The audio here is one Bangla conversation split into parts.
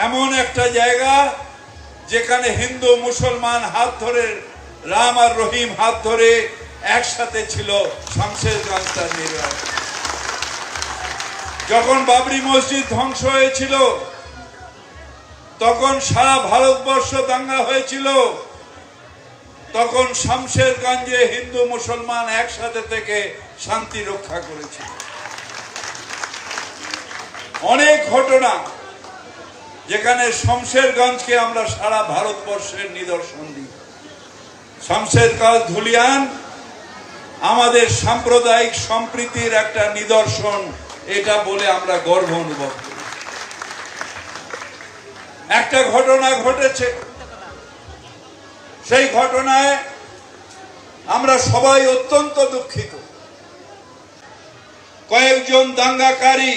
এমন একটা জায়গা যেখানে হিন্দু মুসলমান হাত ধরে, রাম আর রহিম হাত ধরে একসাথে ছিল শামশেরগঞ্জ তার নির্বাক। যখন বাবরি মসজিদ ধ্বংস হয়েছিল তখন সারা ভারতবর্ষ দাঙ্গা হয়েছিল, তখন শামশেরগঞ্জে হিন্দু মুসলমান একসাথে থেকে শান্তি রক্ষা করেছিল। অনেক ঘটনা যেখানে শামশেরগঞ্জকে আমরা সারা ভারতবর্ষের নিদর্শন দিই। শামশেরগঞ্জ ধুলিয়ান আমাদের সাম্প্রদায়িক সম্প্রীতির একটা নিদর্শন, এটা বলে আমরা গর্ব অনুভব করি। একটা ঘটনা ঘটেছে, সেই ঘটনায় আমরা সবাই অত্যন্ত দুঃখিত। কয়েকজন দাঙ্গাকারী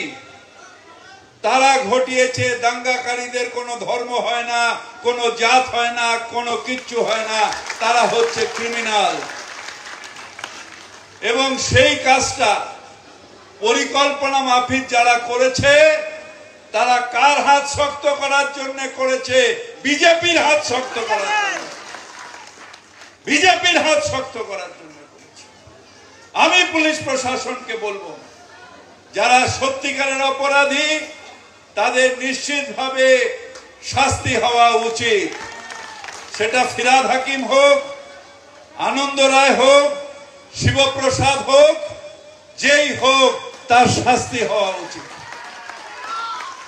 তারা ঘটিয়েছে, দাঙ্গাকারীদের কোনো ধর্ম হয় না, কোনো জাত হয় না, কোনো কিচ্ছু হয় না, তারা হচ্ছে ক্রিমিনাল। এবং সেই কাজটা পরিকল্পনা মাফিক যারা করেছে, তারা কার হাত শক্ত করার জন্য করেছে? বিজেপির হাত শক্ত করার জন্য, বিজেপির হাত শক্ত করার জন্য করেছে। আমি পুলিশ প্রশাসনকে বলবো, যারা সত্যিকারের অপরাধী তাদের নিশ্চিতভাবে শাস্তি হওয়া উচিত। সেটা ফিরহাদ হাকিম হোক, আনন্দ রায় হোক, শিবপ্রসাদ হোক, যেই হোক তার শাস্তি হওয়া উচিত।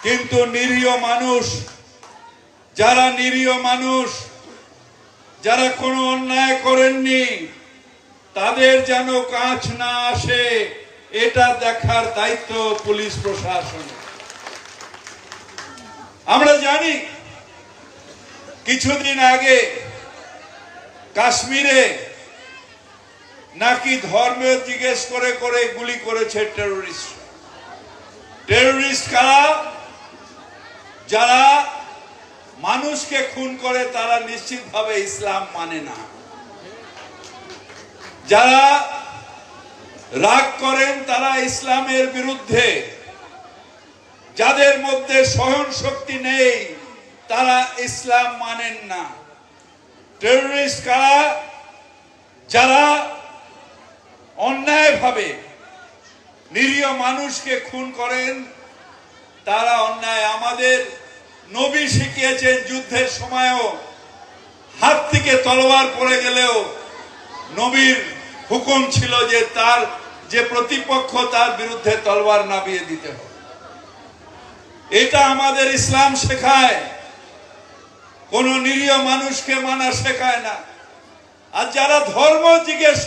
কিন্তু নিরীহ মানুষ, যারা নিরীহ মানুষ, যারা কোনো অন্যায় করেননি, তাদের যেন কাছ না আসে, এটা দেখার দায়িত্ব পুলিশ প্রশাসনের। আমরা জানি কিছুদিন আগে কাশ্মীরে নাকি ধর্ম জিজ্ঞেস করে করে গুলি করেছে টেরোরিস্ট। টেরোরিস্ট কারা? যারা মানুষকে খুন করে তারা নিশ্চিতভাবে ইসলাম মানে না। যারা রাগ করেন তারা ইসলামের বিরুদ্ধে। যাদের মধ্যে সহন শক্তি নেই তারা ইসলাম মানেন না। টেরোরিস্ট কারা? যারা অন্যায়ভাবে নিরীহ মানুষকে খুন করেন, তারা অন্যায়। আমাদের নবী শিখিয়েছেন, যুদ্ধের সময়ও হাত থেকে তলোয়ার পড়ে গেলেও নবীর হুকুম ছিল যে তার যে প্রতিপক্ষ তার বিরুদ্ধে তলোয়ার নামিয়ে দিতে হবে। এটা আমাদের ইসলাম শেখায়, কোন নিরীহ মানুষকে মানা শেখায় না। আর যারা ধর্ম জিজ্ঞেস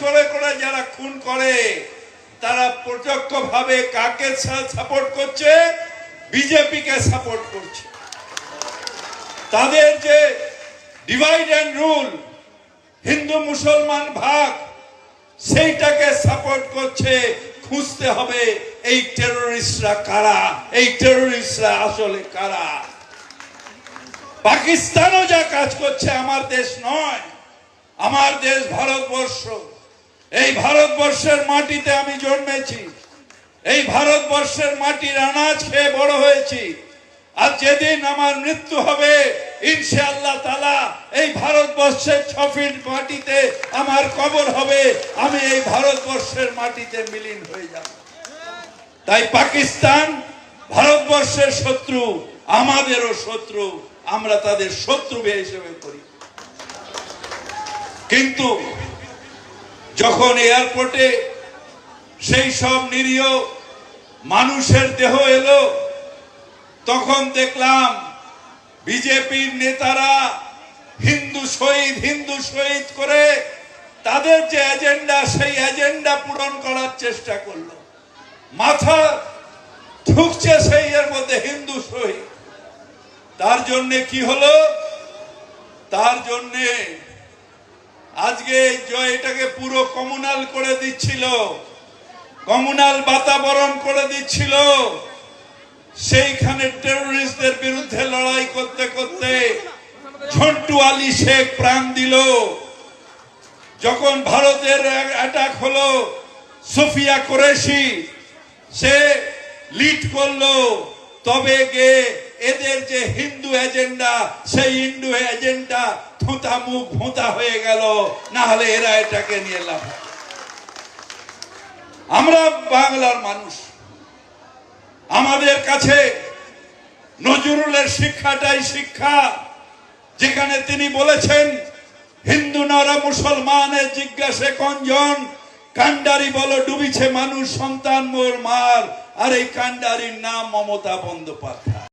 করে করে যারা খুন করে, তারা প্রত্যক্ষভাবে কাকে সাপোর্ট করছে? বিজেপিকে সাপোর্ট করছে। তাদের যে ডিভাইড অ্যান্ড রুল, হিন্দু মুসলমান ভাগ, সেইটাকে সাপোর্ট করছে। খুঁজতে হবে এই টেরোরিস্টরা কারা, এই টেরোরিস্টরা আসলে কারা। পাকিস্তানও যা কাজ করছে, আমার দেশ নয়, আমার দেশ ভারতবর্ষ। এই ভারতবর্ষের মাটিতে আমি জন্মেছি, এই ভারতবর্ষের মাটির আনাজ খেয়ে বড় হয়েছি। আর যেদিন আমার মৃত্যু হবে ইনশাআল্লাহ তাআলা এই ভারতবর্ষের 6 ফিট মাটিতে আমার কবর হবে, আমি এই ভারতবর্ষের মাটিতে বিলীন হয়ে যাব। তাই পাকিস্তান ভারতবর্ষের শত্রু, আমাদেরও শত্রু, আমরা তাদের শত্রু হিসেবে করি। কিন্তু যখন এয়ারপোর্টে সেই সব নিরীহ মানুষের দেহ এলো, তখন দেখলাম বিজেপির নেতারা হিন্দু শহীদ করে তাদের যে এজেন্ডা, সেই এজেন্ডা পূরণ করার চেষ্টা করলো। মাথা ঢুকছে সেই এর মধ্যে হিন্দু শহীদ। তার জন্য কি হলো? তার জন্য আজকে এটাকে পুরো কমিউনাল করে দিচ্ছিল, কমিউনাল বাতাবরণ করে দিচ্ছিল। সেইখানে টেরোরিস্টদের বিরুদ্ধে লড়াই করতে করতে ঝন্টু আলী শেখ প্রাণ দিল। যখন ভারতের অ্যাটাক হলো, সুফিয়া কুরেশি সে লিড করলো, তবে গে এদের যে হিন্দু এজেন্ডা, সেই হিন্দু এজেন্ডা থোঁতা মুখ ভোঁতা হয়ে গেল, না হলে এরা এটাকে নিয়ে লাভ। আমরা বাংলার মানুষ, আমাদের কাছে নজরুলের শিক্ষাটাই শিক্ষা, যেখানে তিনি বলেছেন হিন্দু নরা মুসলমানের জিজ্ঞাসে কঞ্জন, কান্ডারি বলো ডুবিছে মানুষ সন্তান মোর মার। আর এই কান্ডারির নাম মমতা বন্দ্যোপাধ্যায়।